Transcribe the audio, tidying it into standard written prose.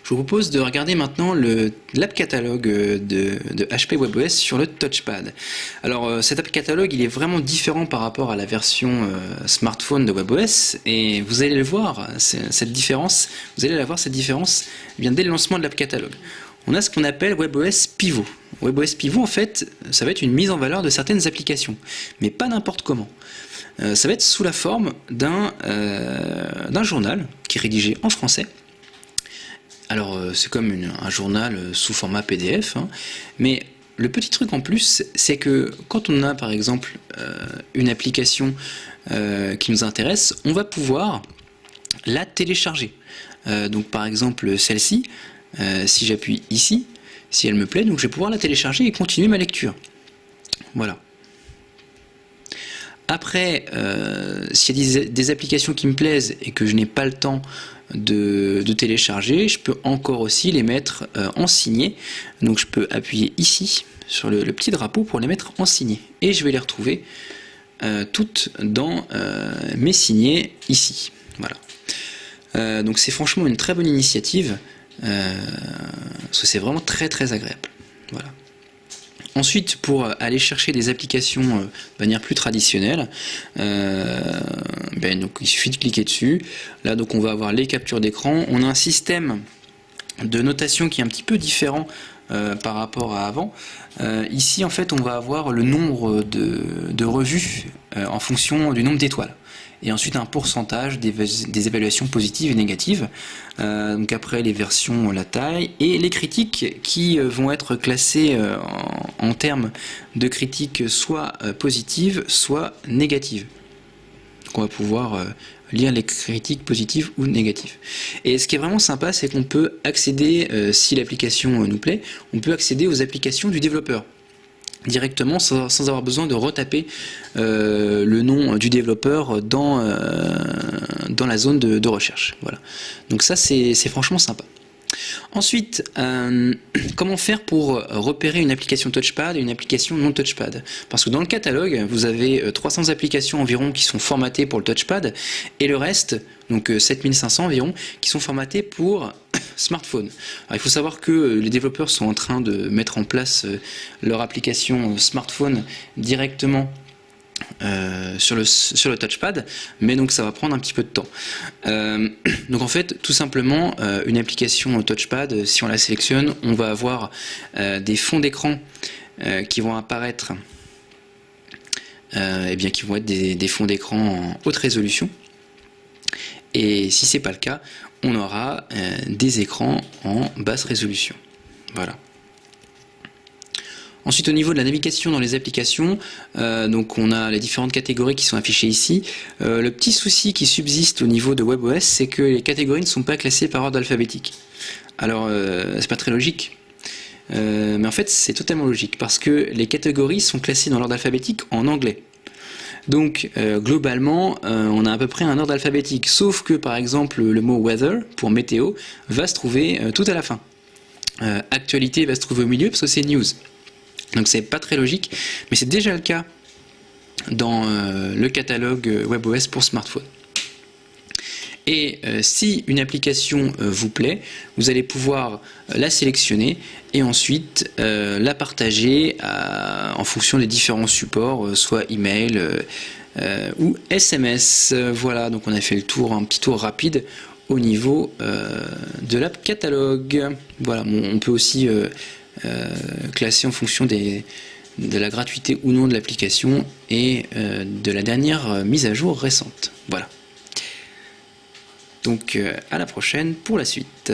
Je vous propose de regarder maintenant l'app catalogue de HP WebOS sur le touchpad. Alors cet app catalogue il est vraiment différent par rapport à la version smartphone de WebOS, et vous allez le voir, cette différence, vous allez la voir cette différence bien dès le lancement de l'app catalogue. On a ce qu'on appelle WebOS Pivot. WebOS Pivot, en fait, ça va être une mise en valeur de certaines applications, mais pas n'importe comment. Ça va être sous la forme d'un journal qui est rédigé en français. Alors c'est comme un journal sous format PDF, hein, mais le petit truc en plus, c'est que quand on a par exemple une application qui nous intéresse, on va pouvoir la télécharger. Donc par exemple celle-ci, si j'appuie ici, si elle me plaît, donc je vais pouvoir la télécharger et continuer ma lecture. Voilà. Après, s'il y a des applications qui me plaisent et que je n'ai pas le temps de télécharger, je peux encore aussi les mettre en signé. Donc je peux appuyer ici sur le petit drapeau pour les mettre en signé. Et je vais les retrouver toutes dans mes signés ici. Voilà. Donc c'est franchement une très bonne initiative, parce que c'est vraiment très très agréable. Voilà. Ensuite, pour aller chercher des applications de manière plus traditionnelle, donc il suffit de cliquer dessus. Là, donc on va avoir les captures d'écran. On a un système de notation qui est un petit peu différent par rapport à avant. Ici, en fait, on va avoir le nombre de revues en fonction du nombre d'étoiles. Et ensuite un pourcentage des évaluations positives et négatives. Donc après les versions, la taille et les critiques qui vont être classées en termes de critiques soit positives soit négatives. Donc on va pouvoir lire les critiques positives ou négatives. Et ce qui est vraiment sympa, c'est qu'on peut accéder, si l'application nous plaît, on peut accéder aux applications du développeur directement sans avoir besoin de retaper le nom du développeur dans la zone de recherche. Voilà. Donc ça c'est franchement sympa. Ensuite, comment faire pour repérer une application touchpad et une application non touchpad? Parce que dans le catalogue, vous avez 300 applications environ qui sont formatées pour le touchpad et le reste, donc 7500 environ, qui sont formatées pour smartphone. Alors, il faut savoir que les développeurs sont en train de mettre en place leur application smartphone directement sur le touchpad, mais donc ça va prendre un petit peu de temps. Donc en fait, tout simplement, une application touchpad, si on la sélectionne, on va avoir des fonds d'écran qui vont apparaître, qui vont être des fonds d'écran en haute résolution. Et si c'est pas le cas, on aura des écrans en basse résolution. Voilà. Ensuite, au niveau de la navigation dans les applications, donc on a les différentes catégories qui sont affichées ici. Le petit souci qui subsiste au niveau de WebOS, c'est que les catégories ne sont pas classées par ordre alphabétique. Alors, c'est pas très logique, mais en fait c'est totalement logique parce que les catégories sont classées dans l'ordre alphabétique en anglais. Donc globalement, on a à peu près un ordre alphabétique, sauf que par exemple le mot weather pour météo va se trouver tout à la fin. Actualité va se trouver au milieu parce que c'est news. Donc c'est pas très logique, mais c'est déjà le cas dans le catalogue WebOS pour smartphone. Et si une application vous plaît, vous allez pouvoir la sélectionner et ensuite la partager en fonction des différents supports, soit email ou SMS. Voilà, donc on a fait le tour, un petit tour rapide au niveau de l'app catalogue. Voilà, on peut aussi classer en fonction de la gratuité ou non de l'application et de la dernière mise à jour récente. Voilà. Donc à la prochaine pour la suite.